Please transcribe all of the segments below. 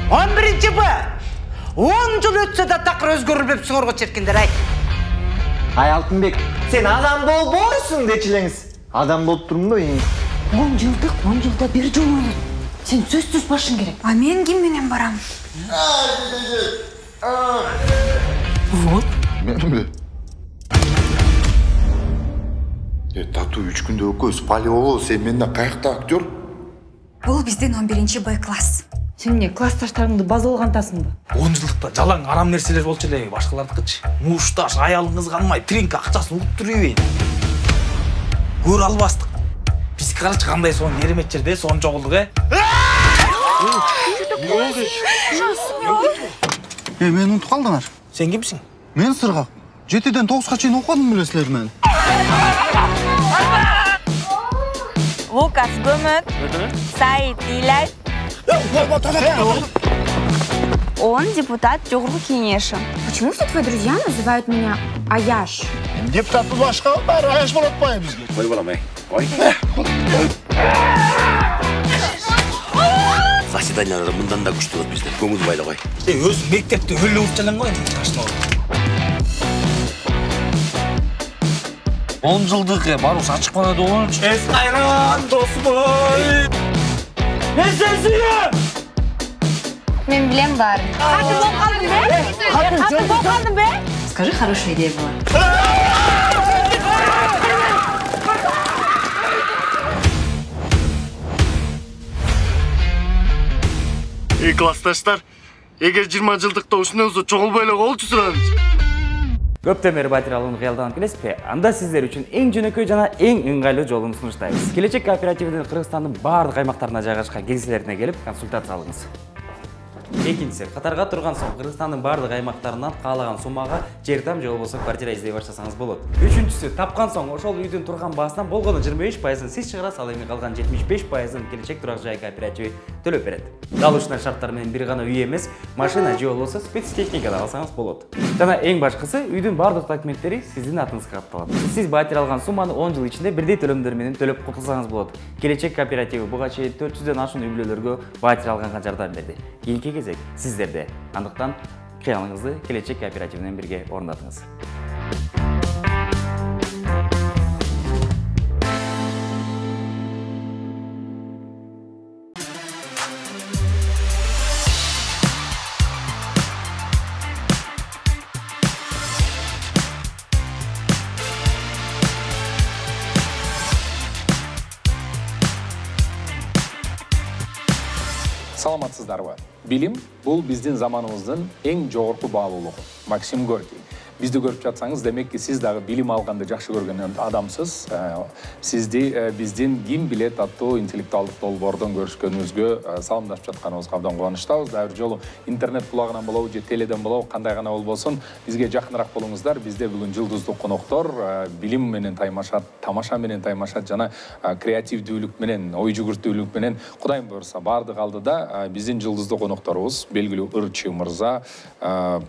11-ci bu. 10 жыл өтсе de takır özgürülüp sınırға çerkinler ay. Ay Altınbek, sen adam boysun deçilеңіз. Adam болып тұрмын ба ең? 10 жылда bir жол olur. Sen сөзсіз başın gerek. А мен кимменен барам? Вот. Мен бе? Тату 3 күнде өкөз, Палеоло, sen менден қаяқта актер? Бұл бізден 11-ci Б класс. Sen ne классташтарыңды базалғантасың ба? 10 жылдықта жалаң арам нәрселер болчу эле башкалардыкычы. Мушташ, аялыңыз канмай, тринк акчасын угуп жүрүп. Көр албастык. Биз карачы кандай сон керемет жерде сон жогулдук, Мен ұнтып қалдыңар. Сен кимсиң? Мен сырғақ. 7-ден 9-ға чейин оқыдым білесілер мен. Лукас Гөмөт, Саид Илай. Он депутат Жогорку кеңеши. Почему все твои друзья называют меня Аяш? Депутат бұл башқа бәрі аяш болады бай бізге. Қой балам, қой. Заседаниялар мындан да күшті болады біздер. Көңіл байлы қой. Өз мектепте өлі урчалан ғой. 10 жылдық баруш ачык барады олчу. Эс кайран досбой. Мен сенсием. Мен билем бар. Хатын болып қалдың бе? Скажи, хорошая идея была. Классташтар, егер 20 жылдықта ушундан чогулбай эле колчу суранычы. Көптөн бери батиралууну кыялданып келесиз бе? Анда сиздер үчүн эң жөнөкөй жана эң ыңгайлуу жолун сунуштайбыз. Келечек кооперативинин Кыргызстандын бардык аймактарына жайгашкан кеңселерине келип консультация алыңыз. Экинчиси, катарга турган соң Кыргызстандын бардык аймактарынан каалаган суммага жер-там же болбосо квартира издей баштасаңыз болот. Үчүнчүсү, тапкан соң ошол үйдүн турган баасынан болгону 25%-ын сиз чыгарасыз, ал эми калган 75%-ын келечек турак жай кооперативи төлөп берет. Дал ушундай шарттар менен бир гана үй эмес, машина же болбосо спецтехника да алсаңыз болот. Жана эң башкысы, үйдүн бардык документтери сиздин атыңызга катталат. Сиз батир алган сумманы 10 жыл ичинде бирдей төлөмдөр менен төлөп кутулсаңыз болот. Келечек кооперативи буга чейин 400дөн ашуун үй бүлөлөргө батир алганга жардам берди. Кийинки кезек сиздерде. Андыктан кыялыңызды келечек кооперативинен бирге орундатыңыз. Саламатсыздарбы. Билим бул биздин заманыбыздын эң жогорку баалуулугу. Максим Горький. Бизди көрүп жатсаңыз, демекки сиз дагы билим алганды жакшы көргөн адамсыз. Сизди биздин Ким билет аттуу интеллектуалдык долбоордон көрүшкөнүбүзгө саламдашып жатканыбызга абдан кубанычтабыз. Дагы бир жолу интернет булагынан болобу же теледен болобу, кандай гана болбосун, бизге жакыныраак болуңуздар. Бизде бүгүн жылдыздуу коноктор билим менен таймашат, тамаша менен таймашат жана креативдүүлүк менен, ой жүгүртүүлүк менен Кудайым буйрса бардык алдыда биздин жылдыздуу конокторубуз, белгилүү Ырчы мырза,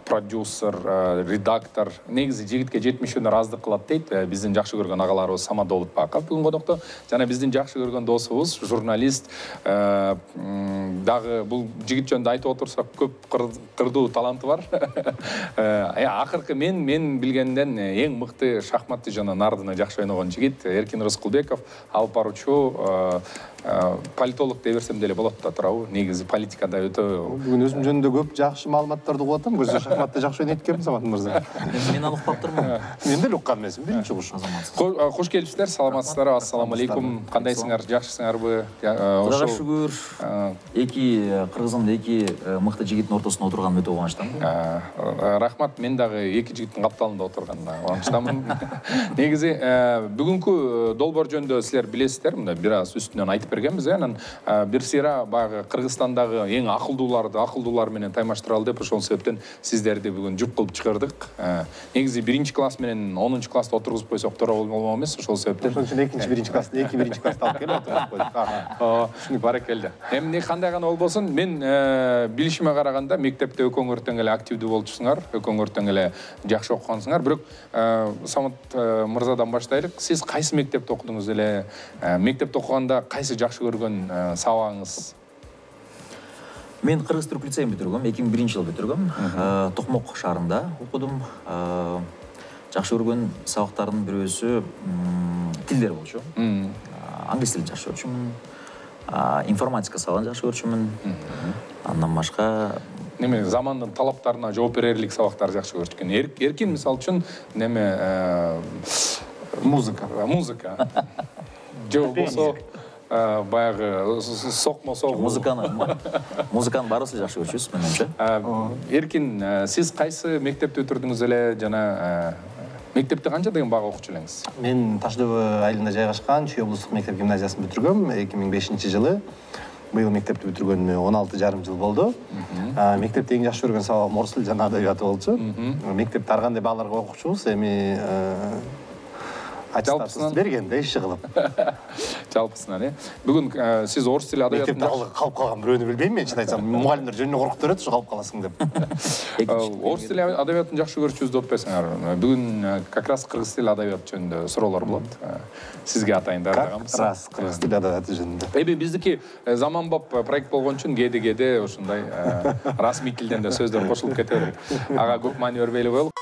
продюсер, редактор. Негизи жигитке 70-үн раздык кылат дейт. Биздин жакшы көргөн агаларыбыз Самат Олутбаков бүгүн конокто. Жана биздин жакшы көргөн досубуз, журналист, дагы бул жигит жөнүндө айтып отурсак көп кырдуу таланты бар. Акыркы мен билгенден эң мыкты шахматты жана нардыны жакшы ойногон жигит Эркин Рыскулбеков, алып баруучу политолог деп берсем деле болот да туурабы? Негизи политикада өтө Бүгін өзім жөнінде көп жақсы маалыматтарды угуп атам. Көзі шахматты жақсы ойнайт экенмин, Самат мырза. Мен аны укпап турмун. Мен деле уккан эмесмин, биринчи куш. Кош келипсиздер, саламатсыздарбы, ассаламу алейкум. Кандайсыңар, жакшысыңарбы? Кудайга шүгүр. Эки Кыргызстанда эки мыкты жигиттин ортосунда отурганым өтө кубанычтамын. Рахмат, мен дагы эки жигиттин капталында отурганына кубанычтамын. Негизи бүгүнкү долбоор жөнүндө силер билесиздер, мында бир аз үстүнөн айтып бергенбиз, анан бир сыйра баягы Кыргызстандагы эң акылдуулар менен таймаштыралы деп ошол себептен сиздерди бүгүн жұп кылып чыгардык. Негизи 1-чи класс менен 10-чу класста отургузуп койсок туура болмок эмес, ошол себептен. Ошон үчүн 2-1-чи класста, 2-1-чи класста алып келип отургузуп койдук. Ушуну баракелде. Эмне кандай гана болбосун, мен билишиме караганда мектепте өкөң өртөң эле активдүү болчусуңар, өкөң өртөң эле жакшы окугансыңар. Бирок Самат мырзадан баштайлык. Сиз кайсы мектепте окудуңуз эле? Мектепте окуганда кайсы жакшы көргөн сабагыңыз? Мен Кыргыз-Түрк лицейін бүтіргім, 2001 жыл бүтіргім. Тоқмоқ шарында оқыдым. Жақсы көрген сабақтардың біреусі тілдер болшы. Англис тілін жақсы көршімін. Информатика салған жақсы көршімін. Андан башқа неме заманның талаптарына жооп берерлик сабактар жакшы көрчүкөн. Эркин мисал үчүн неме музыка. Жоо болсо баягы сокмо согуу. Музыканы барысы жакшы көрчүсүз менимче. Эркин, сиз кайсы мектепти бүтүрдүңүз эле жана мектепте канча деген бага окучу элеңиз? Мен Ташдөбө айылында жайгашкан Чүй облустук мектеп гимназиясын бүтүргөм 2005 жылы. Быйыл мектепти бүтүргөнүмө 16,5 жыл болду. Мектепте эң жакшы көргөн сабагым орус тили жана адабияты болчу. Мектепте ар кандай балдарга окучубуз, эми аттестациясын бергенде иши кылып. Жалпысынан, бүгүн сиз орус тили адабиятын мектепте калып калган бирөөнү билбейм мен, чын айтсам. Мугалимдер жөнүнө коркуп берет, ушу калып каласың деп. Орус тили адабиятын жакшы көрчүбүз деп атпайсыңар. Бүгүн как раз кыргыз тили адабияты жөнүндө суроолор болот. Сизге атайын даярдаганбыз. Как раз кыргыз тили адабияты жөнүндө. Эми биздики заманбап проект болгон үчүн кээде ушундай расмий тилден да сөздөр кошулуп кете берет. Ага көп маани бербейли коелук.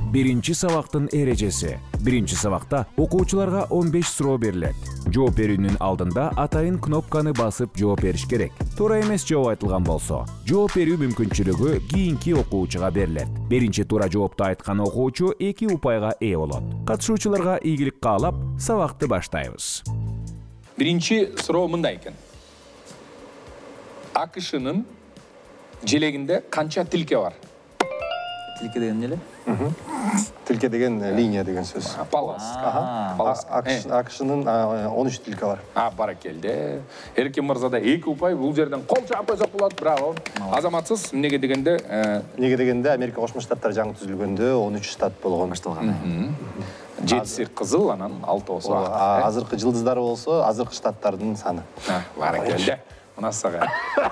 Биринчи сабактын эрежеси. Биринчи сабакта окуучуларга 15 суроо берилет. Жооп берүүнүн алдында атайын кнопканы басып жооп бериш керек. Туура эмес жооп айтылган болсо, жооп берүү мүмкүнчүлүгү кийинки окуучуга берилет. Биринчи туура жоопту айткан окуучу 2 упайга ээ болот. Катышуучуларга ийгилик каалап, сабакты баштайбыз. Биринчи суроо мындай экен. АКШнын желегинде канча тилке бар? Тилке деген эле? Тилке деген линия деген сөз. Палас. АКШнын 13 тилке бар. Баракелде. Эркин мырзада 2 упай, бул жерден кол чаап койсок болот. Браво. Азаматсыз эмнеге дегенде? Эмнеге дегенде Америка Кошмо Штаттары жаңы түзүлгөндө 13 штат болгон. Башталган. 7 кызыл, анан 6 азыркы жылдыздары болсо, азыркы штаттардын саны. Баракелде. Мына сага.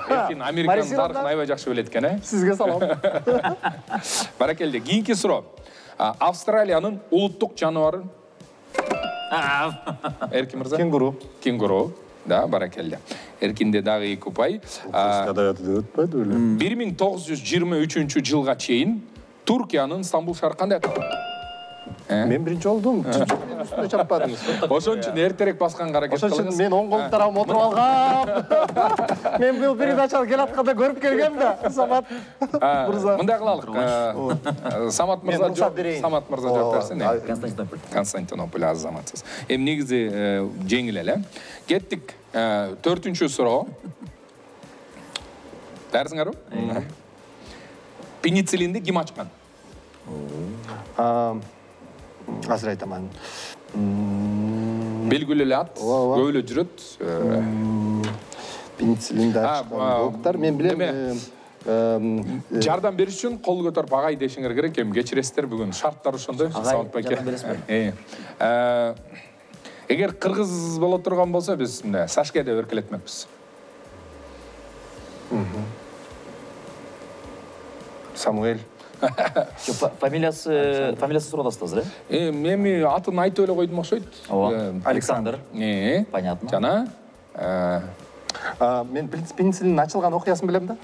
Эркин Американын тарыхын аябай жакшы билет экен, э? Сизге салам. Баракелде. Кийинки суроо. Австралиянын улуттук жаныбары? Эркин мырза? Кенгуру. Кенгуру. Да, баракелде. Эркинде дагы 2 упай. 1923 жылга чейин Туркиянын Стамбул шаары кандай аталат? Мен биринчи болдум. Үстүнө чаппадыңыз. Ошон үчүн эртерээк басканга аракет кылыңыз. Ошон үчүн мен оң колдуп тарабыма отуруп алгам. Мен бул передачаны келатканда көрүп келгем да, Самат мырза. Мындай кылалык. Самат мырза жооп берсин. Константинополь азаматсыз. Эми негизи жеңил эле. Кеттик 4-чү суроо. Даярсыңарбы? Пенициллинди ким ачкан? Азыр айтаман. Белгилүү эле ат, көп эле жүрөт. Пенициллинди ачкан доктор, мен билем. Жардам бериш үчүн кол көтөрүп агай дешиңер керек. Эми кечиресиздер, бүгүн шарттар ошондой. Жардам бересизби? Эгер кыргыз боло турган болсо, биз мындай Сашке деп эркелетмекпиз. Самуэль. Фамилиясы сурадасыздар, э? Эми атын айтып эле койдум окшойт. Александр. Понятно. Жана мен пенициллин ачылган окуясын билем да.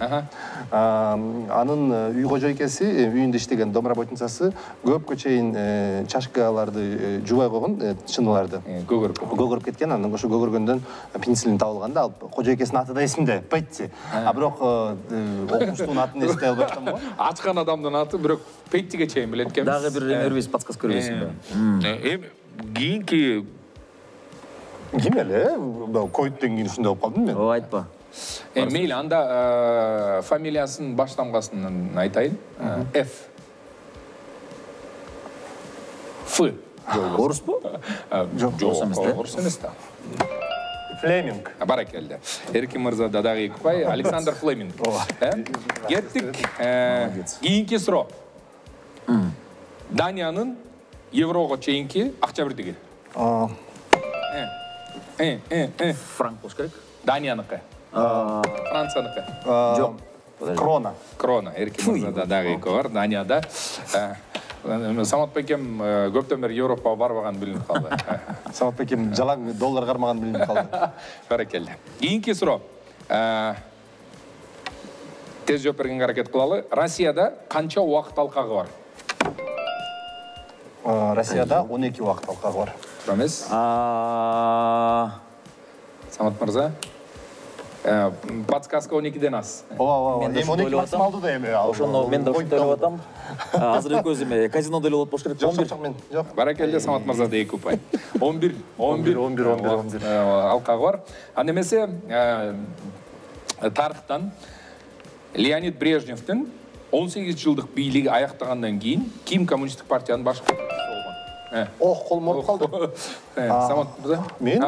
Анын үй кожойкеси, үйүндө иштеген домработницасы көпкө чейин чашкаларды жубай койгон, чыныйларды. Көгөрүп кеткен, анан ошо көгөргөндөн пенициллин табылган да, кожойкесинин аты да эсимде, Петти. Бирок окумуштугун атын эстей албай атам го. Ачкан адамдын аты бирок Петтиге чейин билет экенбиз. Дагы бир эрбиз подсказка бересизби? Эми кийинки ким эле? Койдтон кийин ушундай болуп калдым мен. Ооба, айтпа. Мейли, анда фамилиясын баш тамгасын айтайын. Ф. Ф. Оруспу? Жок, орус эмес да. Флеминг. Баракелде. Эркин мырза дагы 2 упай, Александр Флеминг. Кеттик. Кийинки суроо. Даниянын еврого чейинки акча бирдиги. Франк болуш керек. Данияныкы. Францияныкы. Жок. Крона. Крона. Эркин мырзада дагы 2 бар. Данияда. Самат бекем көптөн бери Европага барбаган билинип калды. Самат бекем жалаң доллар кармаган билинип калды. Баракелде. Кийинки суроо. Тез жооп бергенге аракет кылалы. Россияда канча убакыт алкагы бар? Россияда 12 убакыт алкагы бар. Туура эмес? Самат мырза. Подсказка 12-ден аз. Ооба, эми 12 максималдуу да эми. Ошону мен да ушундай ойлоп атам. Азыр экөөбүз эми казинодо эле болуп болуш керек. Жок, мен жок. Баракелде Самат мырзада 2 упай. 11 алкагы бар. Анда эмесе тарыхтан Леонид Брежневдин 18 жылдык бийлиги аяктагандан кийин ким коммунисттик партиянын башкы болгон? Колум ооруп калды. Самат мырза? Мен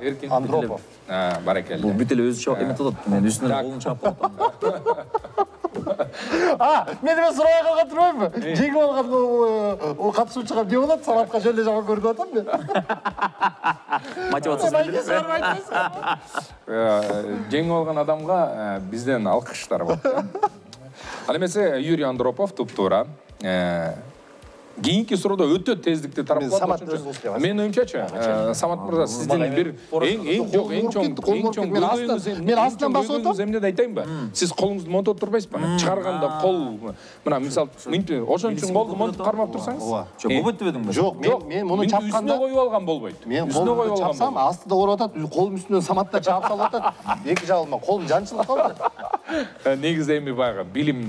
Эркин Андропов. Баракелде. Бул бүт эле өзү чап эметип атат. Мен үстүнөн колун чапып атам. Мен эме сурабай калган турбайбы? Жеңип алган катышуучуга эмне болот? Саматка жөн эле жаман көрүнүп атам мен. Мотивациясы жеңип алган адамга бизден алкыштар болот. Ал эмесе Юрий Андропов туп-туура. Кийинки суроодо өтө тездикте тарап калат. Мен оюмчачы, Самат мырза, сиздин бир эң чоң мен астынан басып атам. Эмне айтайынбы? Сиз колуңузду монтоп турбайсызбы? Чыгарганда кол, мына мисалы, ошон үчүн колду монтоп кармап турсаңыз. Жок, болбойт дебедиңби? Жок, мен муну чапканда үстүнө коюп алган болбойт. Мен колумду чапсам, астыда ооруп атат, колум үстүнөн Саматта чаап салып атат. Эки жагыма колум жанчылып калды. Негизи эми баягы билим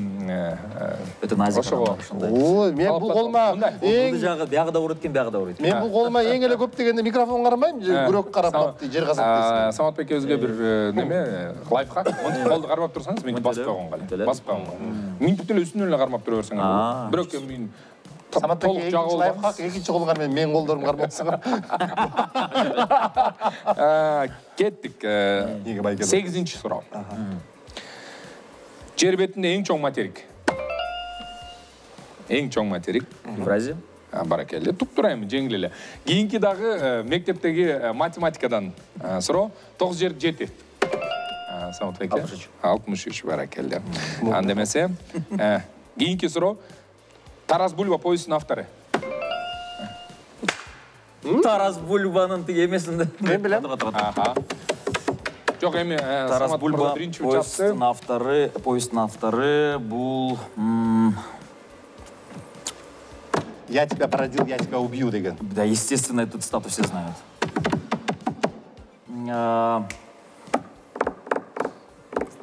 өтө назик. Ой, мен бул колума бул жагы биягы да ооруйт экен, биягы да ооруйт. Мен бул колума эң эле көп дегенде микрофон карабайм, күрөк карап, жер казап дейсиң. Самат экөөбүзгө бир неме лайфхак. Монтип кармап турсаңыз, мынтип басып койгонго эле. Басып койгонго. Мынтип эле үстүнөн эле кармап тура берсеңер болот. Бирок эми Саматта экинчи лайфхак, экинчи колуңар мен колдорум кармап турсаңар. Кеттик. 8-чи суроо. Жер бетинде эң чоң материк. Эң чоң материк. Евразия. Баракелде. Туп-туура эми жеңил эле. Кийинки дагы мектептеги математикадан суроо 9 жер 7. Самат эке. 63 баракелде. Анда эмесе кийинки суроо Тарас Бульба повестинин автору. Тарас Бульбанын тиги эмесинде. Мен билем. Жок, эми Тарас Бульба повестинин автору бул Я тебя породил, я тебя убью деген. Да, естественно, эту цитату все знают.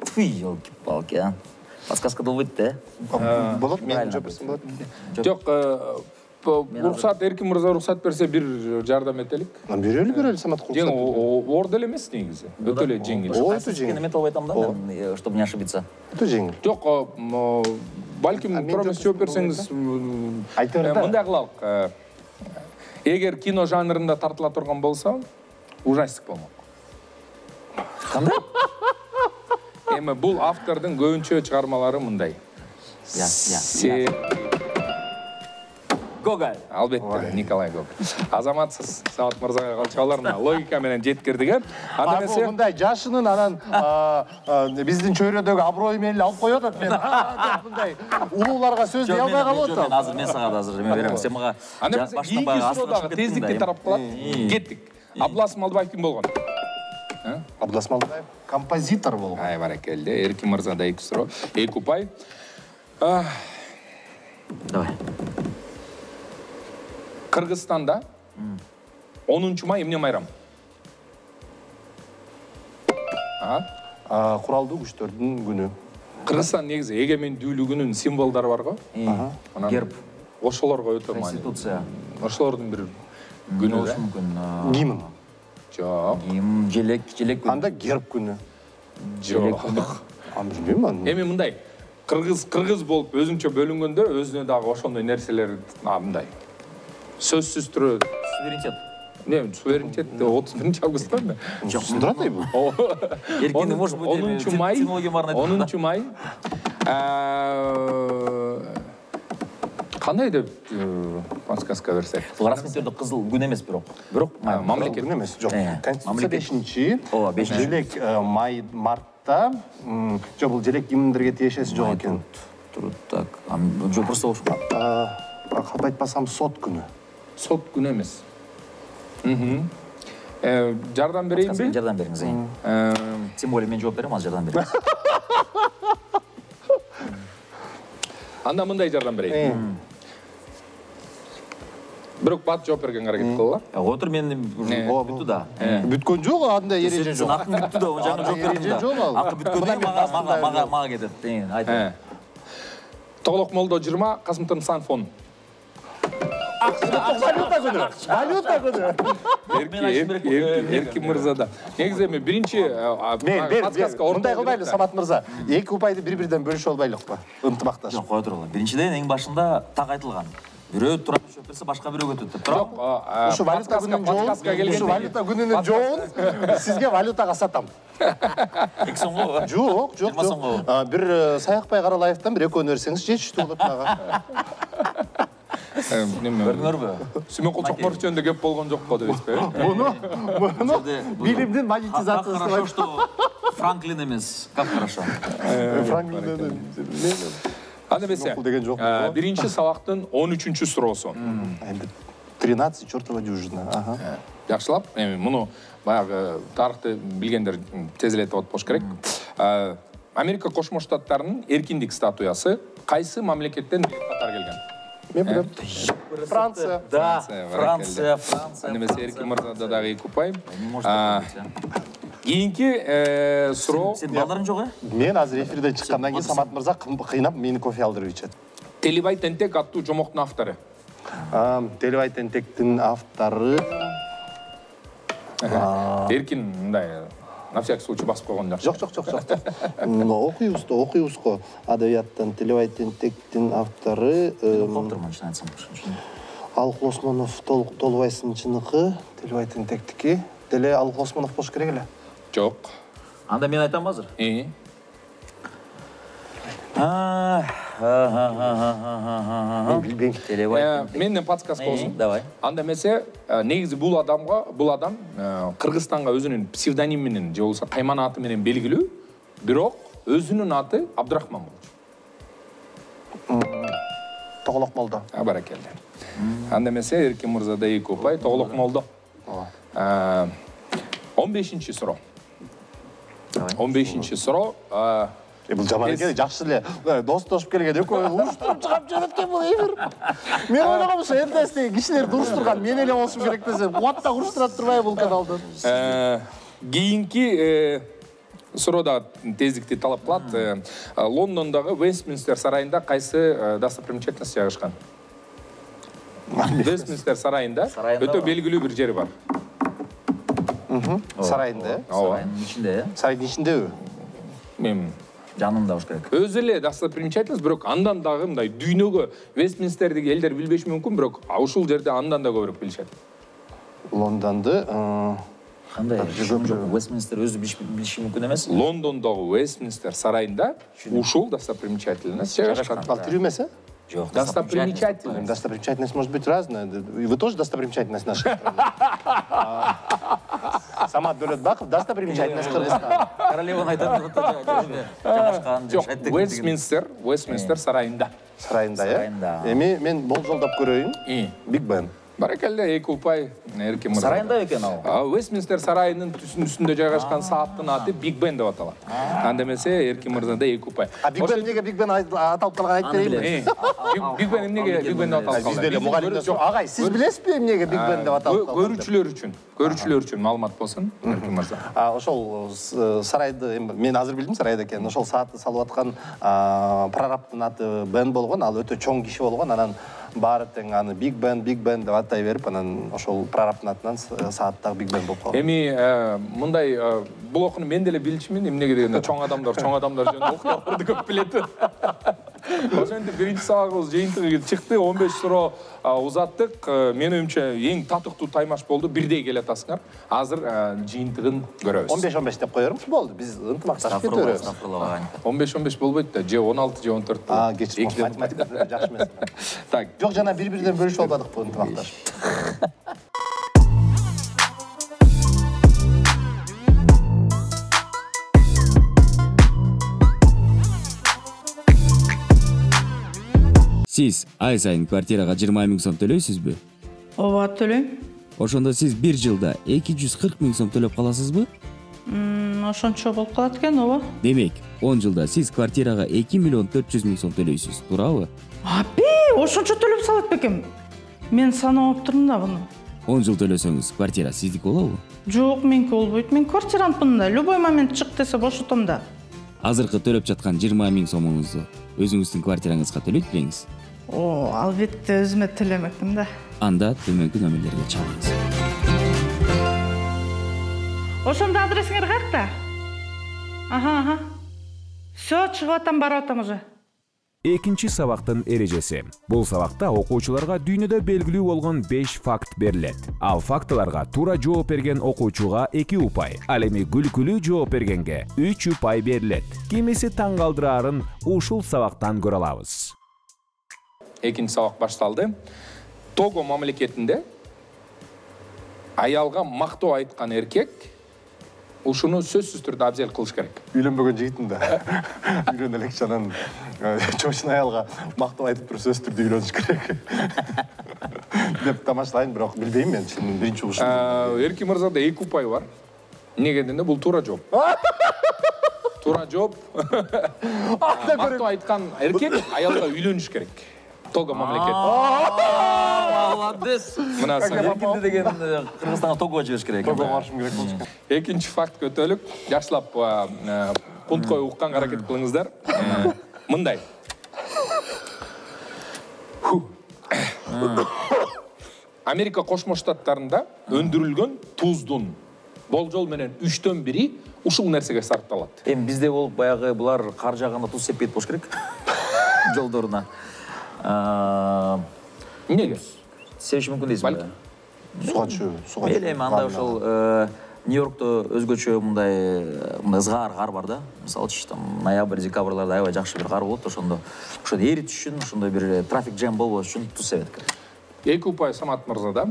Тьфу, елки-палки, а. Подсказка болбойт да? Болот, мен жооп берсем болот. Жок, уруксат Эркин мырза уруксат берсе бир жардам этелик. Берели Самат кулсат. Оор деле эмес негизи. Өтө эле жеңил. Өтө жеңил. Эме албай атам да, чтобы не ошибиться. Өтө жеңил. Жок, балким туура эмес жооп берсеңиз мындай кылалык. Эгер кино жанрында тартыла турган болсо, ужастик болмок. Кандай? Эми бул автордун көбүнчө чыгармалары мындай. Гоголь. Албетте, Николай Гоголь. Азаматсыз Самат мырзага калчаларына логика менен жеткирдик. Анда эмесе мындай жашынын анан биздин чөйрөдөгү аброй менен алып коюп атат мен. Мындай улууларга сөз дей албай калып атам. Азыр мен сага азыр эме берем. Сен мага кийинки суроодагы тездикти тарап калат. Кеттик. Абдулас Малдыбаев ким болгон? Абдулас Малдыбаев композитор болгон. Ай, баракелде. Эркин мырзада 2 суроо. 2 упай. Давай. Кыргызстанда 10 май эмне майрам? Куралдуу күчтөрдүн күнү. Кыргызстан негизи эгемендүүлүгүнүн символдору бар го. Герб. Ошолорго өтө маанилүү. Конституция. Ошолордун бир күнү болушу мүмкүн. Гимн. Жок. Гимн, желек күнү. Анда герб күнү. Жок. Билбейм аны. Эми мындай. Кыргыз болуп өзүнчө бөлүнгөндө өзүнө дагы ошондой нерселер мындай. Сөзсүз түрү суверенитет. Не, суверенитет 31 августта мı? Сындыратay bu. Erkin может быть 10 май. Кандай деп подсказка берсек? Бул расмиттөрдө кызыл күн эмес бирок. Мамлекет күн эмес, жок. Конституция 5-чи. Желек мартта. Жок, бул желек кимдерге тиешеси жок экен. Так, жок просто калп айтпасам сот күнү. Сот күнү эмес. Жардам берейинби? Жардам бериңиз. Тем более мен жооп берем, азыр жардам берем. Анда мындай жардам берейин. Бирок бат жооп берген аракет кылгыла. Отур мен бүттү да. Бүткөн жок, анда эреже жок. Акың бүттү да, жаңы жооп бердим. Акы бүткөндө мага кетет. Айт. Тоголок молдо 20, Касымтын Санфон. Валюта күнү. Эрки мырзада. Негизи эми биринчи подсказка мындай кылбайлы Самат мырза. 2 упайды бири-бирден бөлүшүп албайлыкпы? Ынтымакташ. Жок, кое тургула. Биринчиден эң башында так айтылган. Бирөө турап чөп берсе башка бирөө өтөт деп турам. Ушу валюта күнүнүн жоон сизге валютага сатам. 2 сомго? Жок. 20 сомго. Бир Саякбай Каралаевден бир экөөнү берсеңиз жетиштүү болот мага. Көрдүңөрбү? Сүмөнкул Чокморов жөнүндө кеп болгон жок го дебесизби? Муну билимдин монетизациясы. Франклин эмес, как хорошо. Франклин. Анда бесе, биринчи сабактын 13-чү суроосу. 13 чёртова дюжина. Жакшылап, эми муну баягы тарыхты билгендер тез эле таап болуш керек. Америка Кошмо Штаттарынын эркиндик статуясы кайсы мамлекеттен катар келген? Мен билем. Франция. Да, Франция. Анда бесе Эрки мырзада дагы 2 упай. Кийинки суроо. Сен балдарың жок, Мен азыр эфирден чыккандан кийин Самат мырза кыйнап мени кофе алдырып ичет. Телебай Тентек аттуу жомоктун автору. Телебай Тентектин автору Эркин мындай на всякий случай басып койгон жакшы. Жок. Окуйбуз го. Адабияттан Телебай Тентектин автору Алык Осмонов Толубайсынын чыныгы, Телебай Тентектики. Деле Алык Осмонов болуш керек эле. Жок. Анда мен айтам азыр. Менден подсказка болсун. Давай. Анда эмесе, негизи бул адам Кыргызстанга өзүнүн псевдоним менен же болбосо кайман аты менен белгилүү, бирок өзүнүн аты Абдрахман болчу. Тоголок молдо. Баракелде. Анда эмесе Эрки мырзада 2 упай, Тоголок молдо. 15-чи суроо. 15-чи суроо. Бул жаман экен, жакшы эле достошуп келген экөө уруштуруп чыгып жөнөткөн бул эфир. Мен ойлогом ушу РТС кишилерди уруштурган мен эле болушум керек десем, кубатта уруштура турбайбы бул каналды. Кийинки суроода тездикти талап кылат. Лондондогу Вестминстер сарайында кайсы достопримечательность жайгашкан? Вестминстер сарайында өтө белгилүү бир жери бар. Сарайында? Сарайдын ичинде, Сарайдын ичиндеби? Мен жанында болуш керек. Өзү эле достопримечательность, бирок андан дагы мындай дүйнөгө Вестминстердеги элдер билбеши мүмкүн, бирок ушул жерде андан да көбүрөөк билишет. Лондонду кандай? Вестминстер өзү билиши мүмкүн эмес. Лондондогу Вестминстер сарайында ушул достопримечательность жайгашкан. Ал тирүү эмес? Жок, достопримечательность. Достопримечательность может быть разная. И вы тоже достопримечательность нашей страны. Самат Дөлөтбаков достопримечательность Кыргызстана. Королеваны айтат, жайгашкан. Жок, Вестминстер сарайында. Сарайында, э? Эми мен болжолдоп көрөйүн. Биг Бен. Баракелде 2 упай Эрки мырза. Сарайында экен ал. Вестминстер сарайынын үстүндө жайгашкан сааттын аты Биг Бен деп аталат. Анда эмесе Эрки мырзада 2 упай. Биг Бен эмнеге Биг Бен аталып калган айтып берейинби? Биг Бен эмнеге Биг Бен деп аталып калган? Бизде эле мугалимдер жок. Агай, сиз билесизби эмнеге Биг Бен деп аталып калган? Көрүүчүлөр үчүн маалымат болсун, Эрки мырза. Ошол сарайды мен азыр билдим сарайда экенин. Ошол саатты салып аткан прорабтын аты Бен болгон, ал өтө чоң киши болгон. Анан баары тең аны Биг Бен деп атай берип, анан ошол прорабтын атынан сааттагы Биг Бен болуп калган. Эми мындай бул окууну мен деле билчүмүн, эмнеге дегенде чоң адамдар жөнүндө окуяларды көп билет. Ошентип биринчи сабагыбыз жыйынтыгы чыкты, 15 суроо узаттык. Менин оюмча эң татыктуу таймаш болду. Бирдей келатасыңар. Азыр жыйынтыгын көрөбүз. 15-15 деп коермуз, болду. Биз ынтымакташып кетебиз. 15-15 болбойт да, же 16 же 14. Кечип математика жакшы эмес. Так, жок, жана бири-бирден бөлүшүп албадыкпы ынтымакташып. Сиз ай сайын квартирага 20 000 сом төлөйсүзбү? Ооба, төлөйм. Ошондо сиз 1 жылда 240 000 сом төлөп каласызбы? Ошончо болуп калат экен, ооба. Демек, 10 жылда сиз квартирага 2 миллион 400 миң сом төлөйсүз, туурабы? Апи, ошончо төлөп салат бекем. Мен санап турмун да буну. 10 жыл төлөсөңүз, квартира сиздики болобу? Жок, меники болбойт. Мен квартирантмын да. Любой момент чык десе бошотом да. Азыркы төлөп жаткан 20 миң сомуңузду өзүңүздүн квартираңызга төлөйт белеңиз? Албетте өзүмө төлөмөкмүн да. Анда төмөнкү номерлерге чалыңыз. Ошондо адресиңер каякта? Аха. Всё, чыгып атам, барып атам уже. Экинчи сабактын эрежеси. Бул сабакта окуучуларга дүйнөдө белгилүү болгон 5 факт берилет. Ал фактыларга туура жооп берген окуучуга 2 упай, ал эми күлкүлүү жооп бергенге 3 упай берилет. Кимиси таң калтыраарын ушул сабактан көрө алабыз. Экинчи сабак башталды. Того мамлекетинде аялга мактоо айткан эркек ушуну сөзсүз түрдө абзел кылыш керек. Үйлөнбөгөн жигитин да. Үйлөнө элек анан чоочун аялга мактоо айтып туруп сөзсүз түрдө үйлөнүш керек. Деп тамаштайын, бирок билбейм мен чын биринчи угушум. Эрки мырзада 2 упай бар. Эмнеге дегенде бул туура жооп. Туура жооп. Мактоо айткан эркек аялга үйлөнүш керек. Того мамлекет. Молодец. Эркинде деген Кыргызстанга Тогого жибериш керек. Того барышым керек болчу. Экинчи факт көтөлүк. Жакшылап пункткой укканга аракет кылыңыздар. Мындай. Америка Кошмо Штаттарында өндүрүлгөн туздун болжол менен 3төн 1 ушул нерсеге сарпталат. Эми бизде болуп баягы булар кар жааганда туз сеппейт болуш керек. Жолдоруна. Эмнеге? Себеши мүмкүн дейсизби? Суга түшүү. Эми андай ошол Нью-Йоркто өзгөчө мындай ызгаар кар бар да. Мисалы там ноябрь, декабрларда аябай жакшы бир кар болот, ошондо эритиш үчүн, ошондой бир трафик джем болбош үчүн туз себет керек. 2 упай Самат мырзада.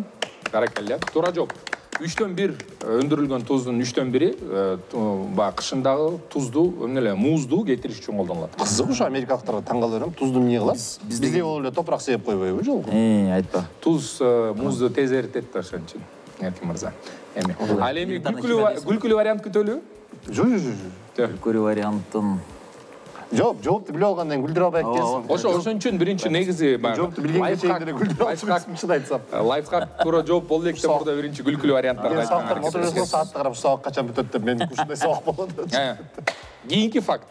Баракалла. Туура жооп. 3төн 1 өндүрүлгөн туздун 3төн 1 кышындагы тузду, эмне музду кетириш үчүн колдонулат. Кызык ушу америкалыктарга таң калып берем. Тузду эмне кылат? Бизде болуп эле топурак себеп койбойбу жолго? Айтпа. Туз музду тез эритет да ошон үчүн. Эрки мырза. Эми ал эми күлкүлүү вариант күтөлү? Жок. Күлкүлүү варианттын жоопту билип алгандан кийин күлдүрө албайт экенсиң. Ошон үчүн биринчи негизи жоопту билгенге чейин деле күлдүрө албайсың, чын айтсам. Лайфхак туура жооп болду элек деп мурда биринчи күлкүлүү варианттарды айтсаң. Саатта карап сабак качан бүтөт деп мен ушундай сабак болот. Кийинки факт.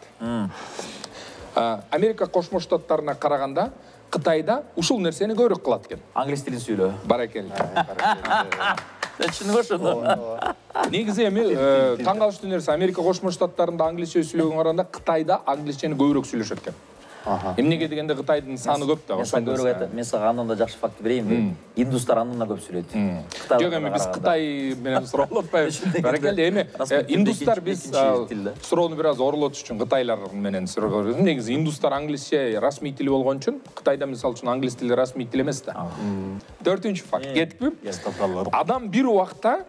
Америка Кошмо Штаттарына караганда Кытайда ушул нерсени көбүрөөк кылат экен. Англис тилин сөйлөө. Баракелла. Түшүнүп ошондо. Негизи эми таң калыштуу нерсе Америка Кошмо Штаттарында англисче сүйлөгөнгө караганда Кытайда англисчени көбүрөөк сүйлөшөт экен. Эмнеге дегенде Кытайдын саны көп да. Мен сага андан да жакшы факт берейин. Индустар андан да көп сүйлөйт. Жок, эми биз Кытай менен суроолуп атпайбыз. Баракелла, эми индустар биз суроону бир аз орлотуш үчүн Кытайлар менен суроо. Негизи индустар англисче расмий тили болгон үчүн Кытайда мисалы үчүн англис тили расмий тил эмес да. 4-үнчү факт. Кеттикпи? Адам бир убакта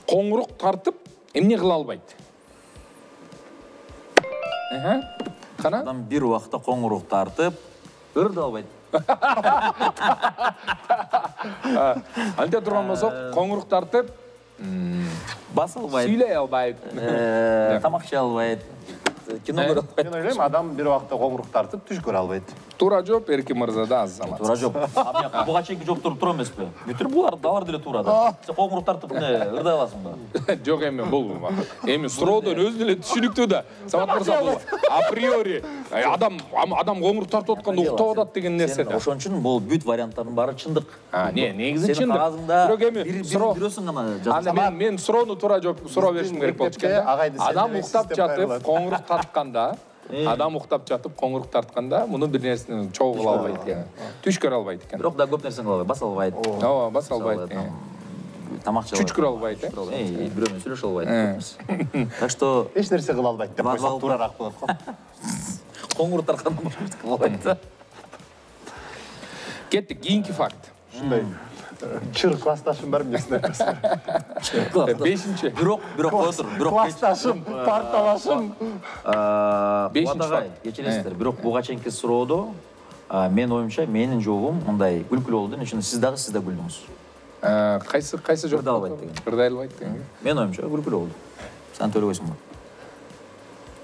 коңурук тартып эмне кыла албайт? Адам бир убакта коңурук тартып ырды албайт. Анте турган болсок, коңурук тартып бас албайт. Сүйлөй албайт. Тамак жей албайт. Кино көрө албайт. Мен ойлойм, адам бир убакта коңурук тартып түш көрө албайт. Туура жооп Эрки мырзада аз замат. Туура жооп. Буга чейинки жооптор туура эмеспи? Бүтүр булар далар деле туура да. Сен коңурук тартып ырдай аласың да. Жок, эми бул эми суроодон өзү эле түшүнүктүү да. Самат мырза бул априори адам коңурук тартып атканда уктап атат деген нерсе да. Ошон үчүн бул бүт варианттардын баары чындык. Негизи чындык. Бирок эми бирөөсүң гана жазасың. Мен суроону туура жооп суроо беришим керек болчу экен. Адам уктап жатып коңурук тартканда Адам уктап жатып коңурук тартканда муну бир нерсени чогуу кыла албайт экен. Түш көрө албайт экен. Бирок да көп нерсени кыла албайт. Бас албайт. Ооба, бас албайт. Тамак жей албайт. Чүчкүрө албайт. Бирөө менен сүйлөшө албайт. Так что эч нерсе кыла албайт деп койсок туурараак болот го. Коңурук тартканда кыла албайт. Кеттик, кийинки факт. Ушундай чыр классташым бар эмнесин айтасың? 5-чи. Бирок кое тур. Классташым, парталашым. 5-чи. Кечиресиздер. Бирок буга чейинки суроодо мен оюмча менин жообум мындай күлкүлүү болду. Ошондо сиз да күлдүңүз. Кайсы жоп? Ырдай албайт деген. Ырдай албайт деген. Мен оюмча күлкүлүү болду. Sen töle koysun bunu.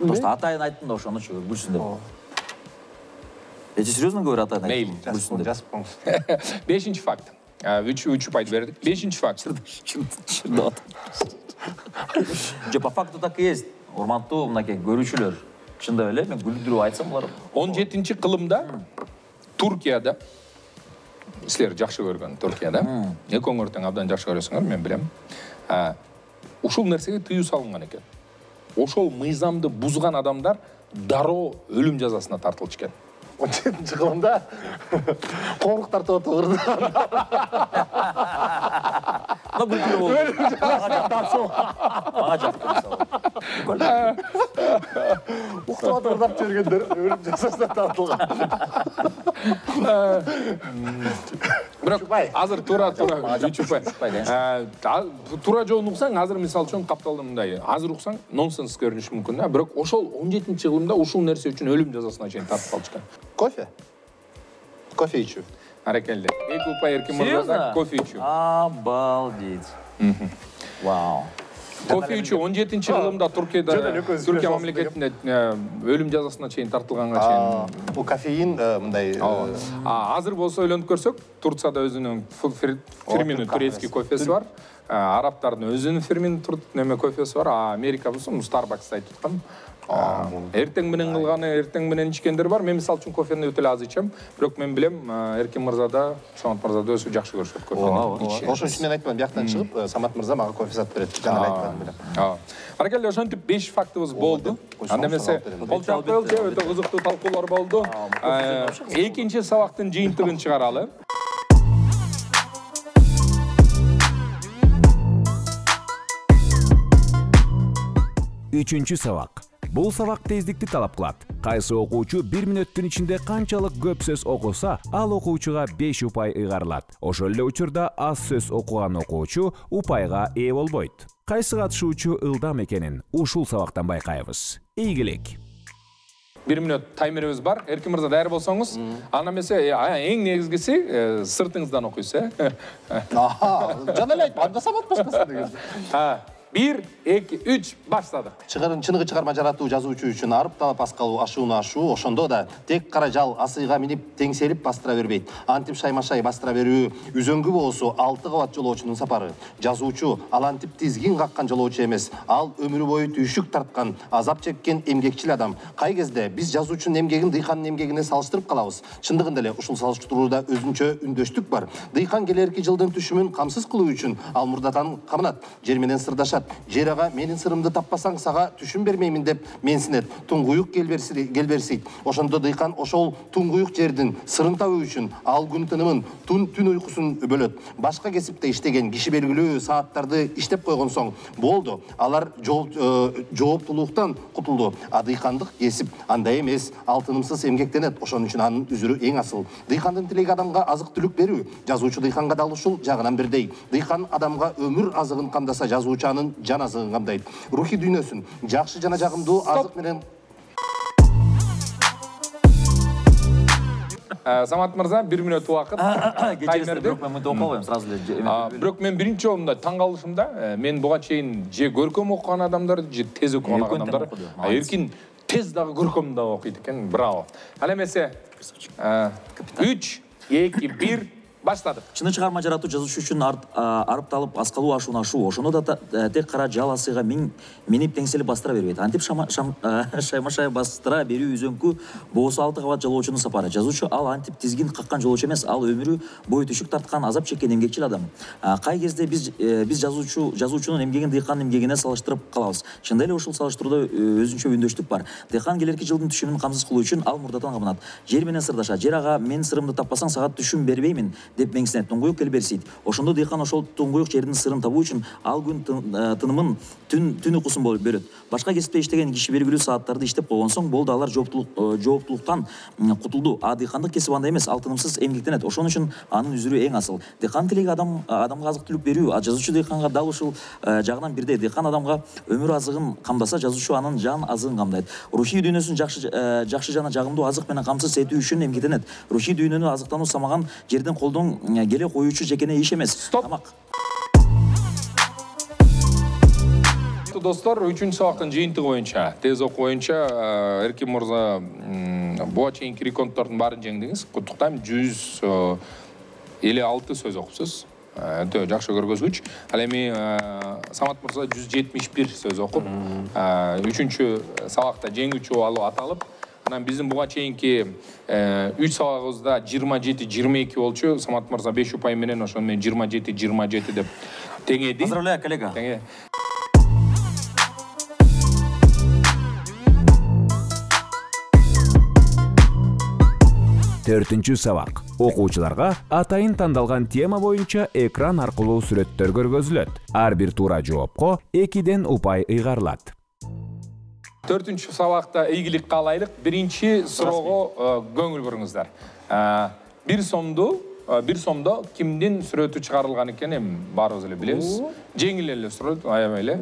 Просто атайын айттым да ошону күлсүн деп. Серьезно говорю, атайын айттым. Мейлі. Жазып қоңыз. Бешінші факт. Үч ұпайды бердік. Бешінші факт. Же по факту так и есть. Урматтуу мынакей көрүүчүлөр. Чындап эле мен күлдүрүп айтсам булар. 17-нчи кылымда Туркияда силер жакшы көргөн Туркияда. Экөөңөр тең абдан жакшы көрөсүңөр, мен билем. Ушул нерсеге тыюу салынган экен. Ошол мыйзамды бузган адамдар дароо өлүм жазасына тартылчу экен. 17-нчи кылымда коомдук тартып отурду. Уктап отурдап жүргөндөр өлүм жазасына тартылган. Бирок азыр туура туура жолун уксаң, азыр мисалы үчүн капталды мындай. Азыр уксаң нонсенс көрүнүшү мүмкүн да. Бирок ошол 17-нчи кылымда ушул нерсе үчүн өлүм жазасына чейин тартып калчу экен. Кофе? Кофе ичүү. Аракелде. Эки упай Эркин мырза кофе ичүү. Обалдеть. Вау. Кофе ичүү 17-нчи кылымда Түркия мамлекетинде өлүм жазасына чейин тартылганга чейин. Бул кофеин мындай. Азыр болсо ойлонуп көрсөк, Турцияда өзүнүн фирменный турецкий кофеси бар. Арабтардын өзүнүн фирменный кофеси бар. Америка болсо Starbucks айтып аткан. Эртең менен кылганы, эртең менен ичкендер бар. Мен мисалы үчүн кофени өтө аз ичем, бирок мен билем Эркин мырзада, Самат мырзада өзү жакшы көрүшөт кофени. Ошон үчүн мен айтпам, бияктан чыгып, Самат мырза мага кофе сатып берет. Жана айтпадым билем. Аракелде ошентип 5 фактыбыз болду. Анда эмесе болчок болду, өтө кызыктуу талкуулар болду. Экинчи сабактын жыйынтыгын чыгаралы. Үчүнчү сабак. Бул сабак тездикти талап кылат. Кайсы окуучу 1 мүнөттүн ичинде канчалык көп сөз окуса, ал окуучуга 5 упай ыйгарылат. Ошол эле учурда аз сөз окуган окуучу упайга ээ болбойт. Кайсы катышуучу ылдам экенин ушул сабактан байкайбыз. Ийгилик. 1 мүнөт таймерибиз бар. Эркин мырза даяр болсоңуз, аны эмесе эң негизгиси сыртыңыздан окуйсуз, Жана эле айтпа, анда Самат башкасы деген. 1, 2, 3 баштадык. Чыныгы чыгарма жаратуу жазуучу үчүн арып талап аскалуу ашууну ашуу, ошондо да тек кара жал асыйга минип теңселип бастыра бербейт. Антип шаймашай бастыра берүү үзөңгү болсо 6 кабат жолоочунун сапары. Жазуучу ал антип тизгин каккан жолоочу эмес, ал өмүрү бою түйшүк тарткан, азап чеккен эмгекчил адам. Кай кезде биз жазуучунун эмгегин дыйкандын эмгегине салыштырып калабыз. Чындыгында эле ушул салыштырууда өзүнчө үндөштүк бар. Дыйкан келерки жылдын түшүмүн камсыз кылуу үчүн ал мурдатан камынат, жер менен сырдашат. Жер ага менин сырымды таппасаң сага түшүм бермеймин деп менсинет. Туңгуюк келберсейт. Ошондо дыйкан ошол туңгуюк жердин сырын табуу үчүн ал күн тынымын, түн уйкусун бөлөт. Башка кесипте иштеген киши белгилүү сааттарды иштеп койгон соң болду. Алар жооптулуктан кутулду. А дыйкандык кесип андай эмес, ал тынымсыз эмгектенет. Ошон үчүн анын үзүрү эң асыл. Дыйкандын тилеги адамга азык түлүк берүү. Жазуучу дыйканга дал ушул жагынан бирдей. Дыйкан адамга өмүр азыгын камдаса, жазуучу анын жан азыгын камдайт. Рухи дүйнөсүн жакшы жана жагымдуу азык менен. Самат мырза 1 мүнөт убакыт. Бирок мен биринчи жолунда таң калышымда, мен буга чейин же көркөм окуган адамдар, же тез окуган адамдар, Эркин тез дагы көркөм да окуйт экен. Браво. Ал эмесе 3, 2, 1 баштадык. Чыны чыгарма жаратуу жазуучу үчүн арыпталып аскалуу ашууну ашуу. Ошондо да тек кара жал асыйга минип теңселип бастыра бербейт. Антип шаймашай бастыра берүү үзөңкү болсо 6 кабат жолоочунун сапары. Жазуучу ал антип тизгин каккан жолоочу эмес, ал өмүрү бою түшүк тарткан, азап чеккен эмгекчил адам. Кай кезде биз жазуучунун эмгегин дыйкандын эмгегине салыштырып калабыз. Чындап эле ушул салыштырууда өзүнчө үндөштүк бар. Дыйкан келерки жылдын түшүмүн камсыз кылуу үчүн ал мурдатан камынат. Жер менен сырдашат. Жер ага мен сырымды таппасаң сага түшүм бербеймин деп меңсинет. Туңгуюк келберсейт. Ошондо дыйкан ошол туңгуюк жердин сырын табуу үчүн ал күн тынымын, түн уйкусун бөлөт. Башка кесипте иштеген киши белгилүү сааттарды иштеп койгон соң болду, алар жооптулуктан кутулду. А дыйкандык кесип андай эмес, ал тынымсыз эмгектенет. Ошон үчүн анын үзүрү эң асыл. Дыйкан тилеги адамга азык түлүк берүү, а жазуучу дыйканга дал ушул жагынан бирдей. Дыйкан адамга өмүр азыгын камдаса, жазуучу анын жан азыгын камдайт. Рухий дүйнөсүн жакшы жана жагымдуу азык менен камсыз этүү үчүн эмгектенет. Рухий дүйнөнү азыктануу самаган жерден колдон келе коюучу жекене иш эмес. Тамак. урматтуу достор, 3-чү сабактын жыйынтыгы боюнча, тез окуу боюнча Эркин мырза буга чейинки рекордтордун баарын жеңдиңиз. Куттуктайм, 156 сөз окупсуз. Өтө жакшы көргөзгүч. Ал эми Самат мырза 171 сөз окуп, 3-чү сабакта жеңүүчү болуп аталып, анан биздин буга чейинки 3 сабагыбызда 27-22 болчу. Самат мырза 5 упай менен ошону мен 27-27 деп теңеди. Поздравляю, коллега. Төртүнчү сабак. Окуучуларга атайын тандалган тема боюнча экран аркылуу сүрөттөр көргөзүлөт. Ар бир туура жоопко 2ден упай ыйгарылат. 4-чү сабакта ийгилик каалайлык. Биринчи суроого көңүл буруңуздар. 1 сомдо кимдин сүрөтү чыгарылган экенин баарыбыз эле билебиз. Жеңил эле сүрөт, аябай эле.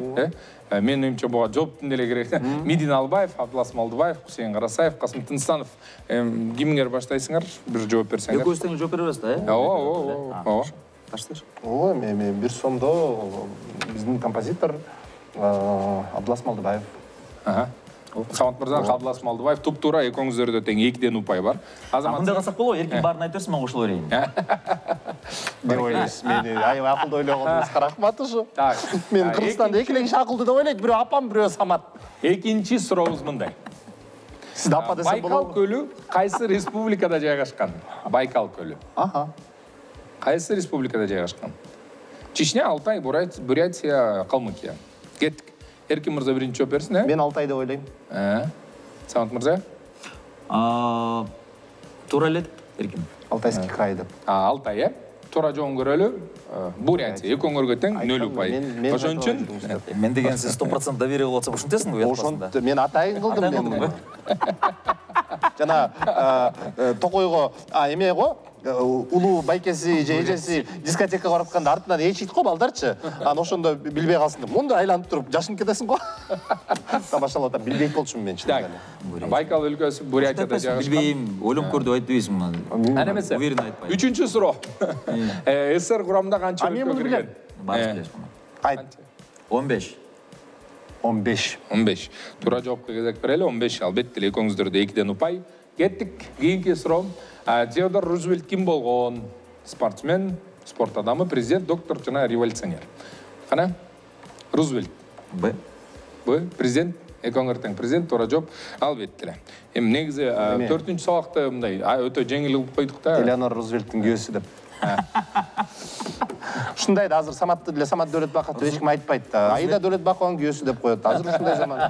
Менимче буга жооптун деле керек. Мидин Албаев, Абдулас Малдыбаев, Хусейин Карасаев, Касым Тынстанов. Кимиңер баштайсыңар? Бир жооп берсеңер. Экөөбүз тең жооп бере беребиз да, Ооба. Баштайсыз. Мен 1 сомдо биздин композитор Абдулас Малдыбаев. Самат мырза, Абдулас Малдыбаев туп-туура экөөңүздөрдө тең 2ден упай бар. Мындай кылсак болобу? Эркин баарын айтып берсин, мен кошула берейин. Деп ойлойсуз, мени аябай акылдуу ойлогонуңузга рахмат ушу. Мен Кыргызстанда эки эле киши акылдуу деп ойлойт, бирөө апам, бирөө Самат. Экинчи сурообуз мындай. Сиз апа десем болобу? Байкал көлү кайсы республикада жайгашкан? Байкал көлү. Кайсы республикада жайгашкан? Чечня, Алтай, Бурятия, Калмыкия. Кеттик. Эркин мырза биринчи жооп берсин, Мен Алтай деп ойлойм. Самат мырза? Туура эле Эркин. Алтайский край деп. Алтай, туура жоон көрөлү. Бурятия, экөөңөргө тең 0 упай. Ошон үчүн мен деген сиз 100% доверие болуп атса ушинтесиңби? Ошонто мен атайын кылдым мен. Жана Токойго, эмего улуу байкеси же эжеси дискотекага барып атканда артынан ээрчийт го балдарчы. Анан ошондо билбей калсын деп. Мындай айланып туруп жашынып кетесиң го. Тамашалап атам, билбейт болчумун мен чын эле. Байкал өлкөсү Бурятияда жайгашкан. Билбейм, ойлонуп көр деп айтып ийсиң мына. Ана эмесе. Уверен айтпайм. 3-чү суроо. СССР курамында канча өлкө кирген? Баарыбыз билебиз муну. Айт. 15. 15. Туура жоопко кезек берели. 15. Албетте эле экөөңүздөрдө 2ден упай. Кеттик. Кийинки суроо. Теодор Рузвельт ким болгон? Спортсмен, спорт адамы, президент, доктор жана революционер. Кана? Рузвельт. Б. Президент. Экөөңөр тең президент, туура жооп. Албетте эле. Эми негизи 4-чү сабакта мындай өтө жеңил кылып койдук да. Элеонор Рузвельттин күйөөсү деп. Ушундай да азыр Саматты деле Самат Дөөлөтбаковду эч ким айтпайт да. Айда Дөөлөтбакованын күйөөсү деп коет. Азыр ушундай заман.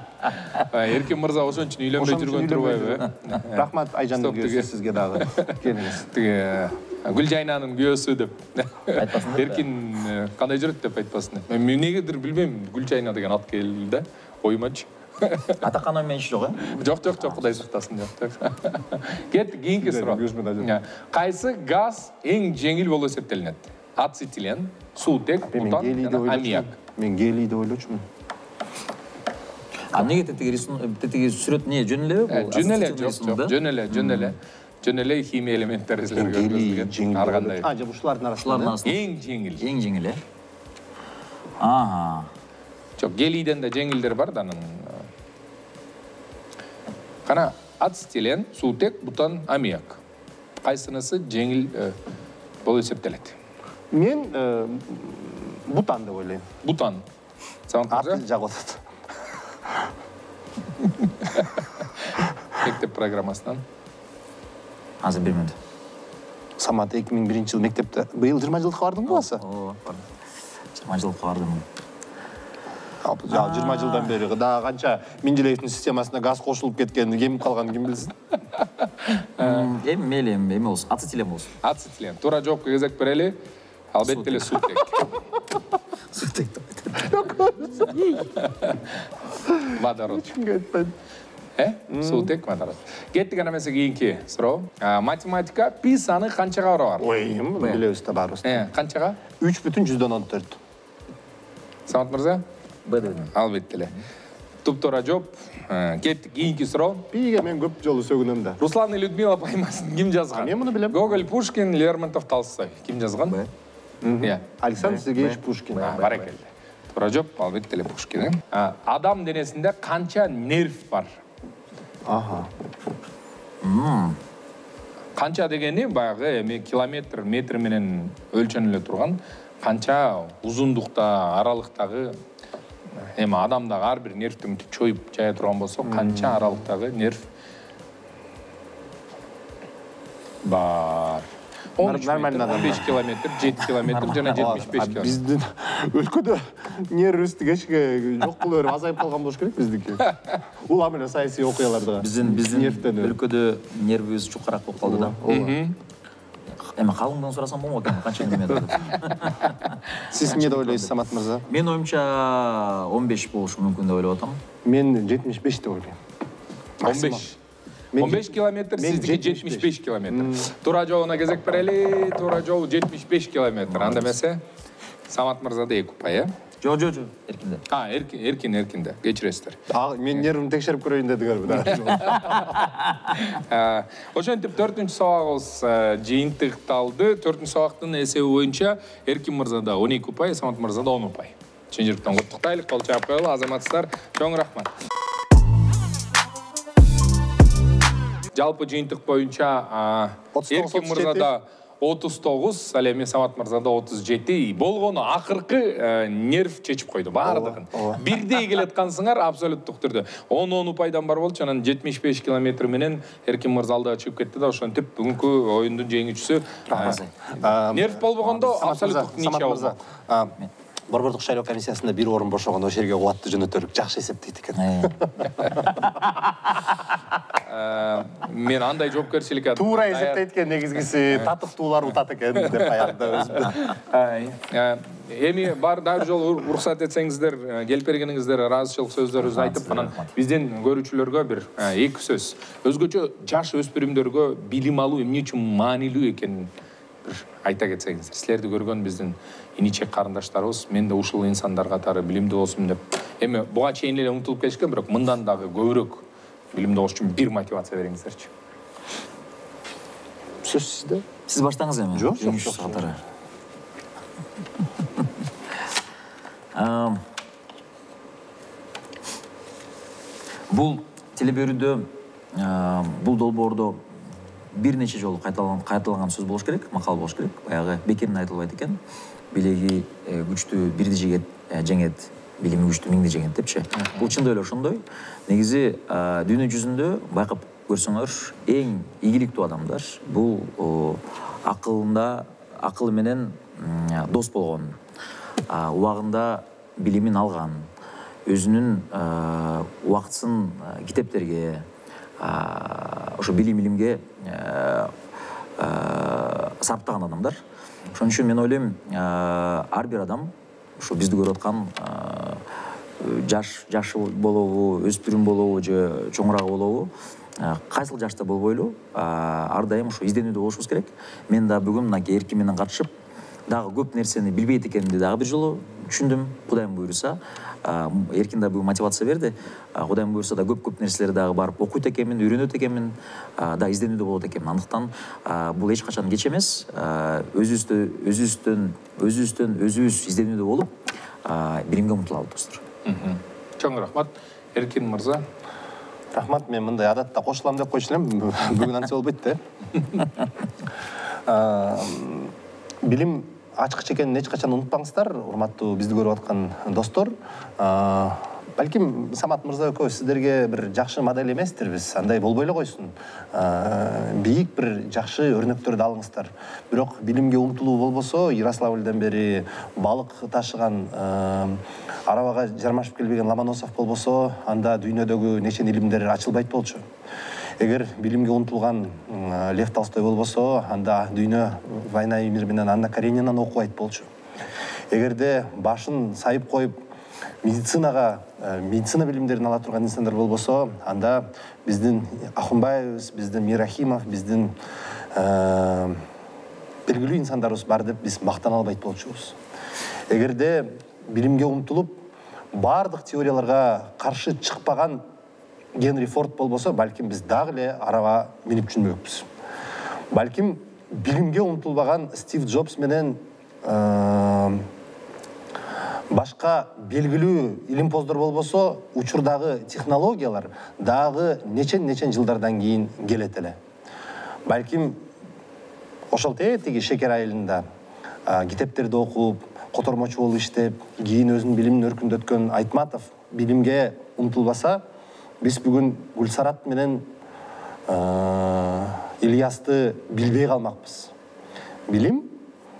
Эркин мырза ошон үчүн үйлөнбөй жүргөн турбайбы? Рахмат Айжандын күйөөсү сизге дагы. Келиңиз. Тиги Гүлжайнанын күйөөсү деп. Айтпасын. Эркин кандай жүрөт деп айтпасын. Мен эмнегедир билбейм, Гүлжайна деген ат келди да. Оймачы. Атакан оймен иш жок, Жок, Кудай сактасын жок. Кеттик, кийинки суроо. Кайсы газ эң жеңил болуп эсептелинет? Ацетилен, суутек, бутан жана аммиак. Мен гелий деп ойлочумун. Неге тетиги сүрөт не жөн элеби? Жөн эле, жок, жөн эле химия элементтери силерге көрсөтүлгөн. Ар кандай. Же ушулардын арасында. Эң жеңил. Жок, гелийден да жеңилдер бар да анын. Кана ацетилен, суутек, бутан, аммиак. Кайсынысы жеңил болуп эсептелет? Мен бутан деп ойлойм. Бутан. Самат мырза? Аты жагып атат. Мектеп программасынан. Азыр бермеді. Самат 2001-жыл мектепте. Быйыл 20 жылдыкка бардың ба басы? Ооба, бардым. 20 жылдыкка бардым. 20 жылдан бери да канча Менделеевдин системасына газ кошулуп кеткенин кем калганын ким билсин? Эми болсун, ацетилен болсун. Ацетилен. Туура жоопко кезек берели. Албетте эле суутек. Суутек. Водород. Суутек, водород. Кеттик ана эмесе кийинки суроо. Математика пи саны канчага барабар? Ой, билебиз да баарыбыз. Канчага? 3,14. Самат мырза? Б дедим. Албетте эле. Туп-туура жооп. Кеттик кийинки суроо. Пиге мен көп жолу сөгүнөм да. Руслан и Людмила поэмасын ким жазган? Мен муну билем. Гоголь, Пушкин, Лермонтов, Толстой. Ким жазган? Александр Сергеевич Пушкин. Баракелде. туура жооп, албетте эле Пушкин. Адам денесинде канча нерв бар? Канча дегени баягы эми километр, метр менен өлчөнүлө турган канча узундукта, аралыктагы эми адамдагы ар бир нервти мынтип чоюп жая турган болсо, канча аралыктагы нерв бар? 15 километр, 7 километр жана 75 километр. Биздин өлкөдө нервибизди кечке жок кыла берип азайып калган болуш керек биздики. Улам эле саясий окуяларда. Биздин өлкөдө нервибиз чукараак болуп калды да. Эми калыңдан сурасам болмок экен, канча неметр. Сиз эмне деп ойлойсуз, Самат мырза? Мен оюмча 15 болушу мүмкүн деп ойлоп атам. Мен 75 деп ойлойм. 15 километр, сиздики 75 километр. Туура жообуна кезек берели, туура жол 75 километр. Анда эмесе Самат мырзада 2 упай, э? Жок, эркинде. Эркинде. Кечиресиздер. Мен нервимди текшерип көрөйүн дедиңерби да. Ошентип 4-үнчү сабагыбыз жыйынтыкталды. 4-үнчү сабактын эсеби боюнча Эркин мырзада 12 упай, Самат мырзада 10 упай. Чын жүрөктөн куттуктайлык, кол чаап коелу, азаматсыздар. Чоң рахмат. Жалпы жыйынтык боюнча Эркин мырзада 39, ал эми Самат мырзада 37 болгону акыркы нерв чечип койду баардыгын. Бирдей келаткансыңар абсолюттук түрдө. 10 упайдан бар болчу, анан 75 километр менен Эркин мырза алдыга чыгып кетти да, ошентип бүгүнкү оюндун жеңүүчүсү нерв болбогондо абсолюттук ниче болду. Борбордук шайлоо комиссиясында бир орун бошогондо ошол жерге кубаттуу жөнөтөлүк жакшы эсептейт экен. Мен андай жоопкерчиликке туура эсептейт экен, негизгиси татыктуулар утат экен деп аялда өзүм. Эми бар дагы жолу уруксат этсеңиздер, келип бергениңиздер, ыраазычылык сөздөрүңүздү айтып, анан биздин көрүүчүлөргө бир 2 сөз. Өзгөчө жаш өспүрүмдөргө билим алуу эмне үчүн маанилүү экенин айта кетсеңиздер. Силерди көргөн биздин иничек карындаштарыбыз, мен да ушул инсандар катары билимдүү болсун деп. Эми буга чейин эле умтулуп келишкен, бирок мындан дагы көбүрөөк билимдүү болуш үчүн бир мотивация бериңиздерчи. Сөз сизде. Сиз баштаңыз эми. Жок, катары. Бул телеберүүдө, бул долбоордо бир нече жолу кайталанган сөз болуш керек, макал болуш керек. Баягы бекерден айтылбайт экен. Билеги күчтүү бирди жеңет, билими күчтүү миңди жеңет депчи. Бул чындап эле ошондой. Негизи дүйнө жүзүндө байкап көрсөңөр, эң ийгиликтүү адамдар бул акылы менен дос болгон, убагында билимин алган, өзүнүн убактысын китептерге, ошо билимге сарптаган адамдар. Ошон үчүн мен ойлойм, ар бир адам ошо бизди көрүп аткан жаш болобу, өспүрүм болобу же чоңураак болобу, кайсыл жашта болбойлу, ар дайым ошо изденүүдө болушубуз керек. Мен да бүгүн мынакей Эркин менен катышып, дагы көп нерсени билбейт экенимди дагы бир жолу түшүндүм. Кудайым буйруса, Эркин да бүгүн мотивация берди. Кудайым буйруса да көп нерселерди дагы барып окуйт экенмин, үйрөнөт экенмин, да изденүүдө болот экенмин. Андыктан бул эч качан кеч эмес. Өзүбүздөн изденүүдө болуп, билимге умтулалы достор. Чоң рахмат. Эркин мырза. Рахмат, мен мындай адатта кошулам деп койчу элем. Бүгүн антсе болбойт да. Билим ачкыч экенин эч качан унутпаңыздар, урматтуу бизди көрүп аткан достор. Балким Самат мырза экөөбүз сиздерге бир жакшы модель эместирбиз, андай болбой эле койсун. Бийик бир жакшы өрнөктөрдү алыңыздар. Бирок билимге умтулуу болбосо, Ярославльден бери балык ташыган, арабага жармашып келбеген Ломоносов болбосо, анда дүйнөдөгү нечен илимдер ачылбайт болчу. Эгер билимге умтулган Лев Толстой болбосо, анда дүйнө «Война и мир» менен Анна Каренинаны окубайт болчу. Эгерде башын сайып коюп медицина билимдерин ала турган инсандар болбосо, анда биздин Ахунбаевбыз, биздин Мирахимов, биздин белгилүү инсандарыбыз бар деп биз мактана албайт болчубуз. Эгерде билимге умтулуп, бардык теорияларга каршы чыкпаган Генри Форд болбосо, балким биз дагы эле араба минип жүрмөкпүз. Балким билимге умтулбаган Стив Джобс менен Башка белгилүү илимпоздор болбосо, учурдагы технологиялар дагы нечен жылдардан кийин келет эле. Балким ошол тетиги Шекер айылында китептерди окуп, котормочу болуп иштеп, кийин өзүнүн билимин өркүндөткөн Айтматов билимге умтулбаса, биз бүгүн Гүлсарат менен Ильясты билбей калмакпыз. Билим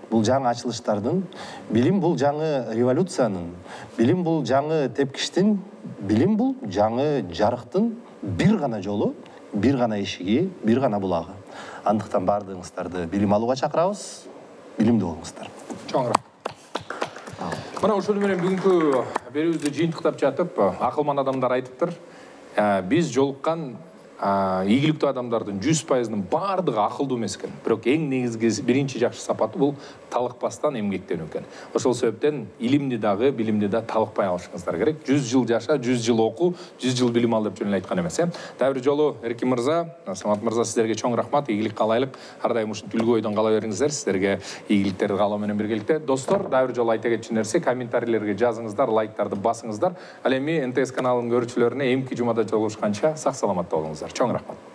бул жаңы ачылыштардын, билим бул жаңы революциянын, билим бул жаңы тепкиштин, билим бул жаңы жарыктын бир гана жолу, бир гана эшиги, бир гана булагы. Андыктан баардыгыңыздарды билим алууга чакырабыз, билимдүү болуңуздар. Чоң рахмат. Мына ошол менен бүгүнкү берүүбүздү жыйынтыктап жатып, акылман адамдар айтыптыр. Биз жолуккан ийгиликтүү адамдардын 100%-ын бардыгы акылдуу эмес экен. Бирок эң негизги биринчи жакшы сапаты бул талыкпастан эмгектенүү экен. Ошол себептен илимди дагы, билимди да талыкпай алышыңыздар керек. 100 жыл жаша, 100 жыл оку, 100 жыл билим ал деп жөн эле айткан эмес. Дагы бир жолу Эркин мырза, Самат мырза, сиздерге чоң рахмат, ийгилик каалайлык. Ар дайым ушинтип үлгү ойдон кала бериңиздер. Сиздерге ийгиликтерди каалоо менен биргеликте. Достор, дагы бир жолу айта кетчү нерсе, комментарийлерге жазыңыздар, лайктарды басыңыздар. Ал эми НТС каналынын көрүүчүлөрүнө эмки жумада жолугушканча сак саламатта болуңуздар. Чоң рахмат.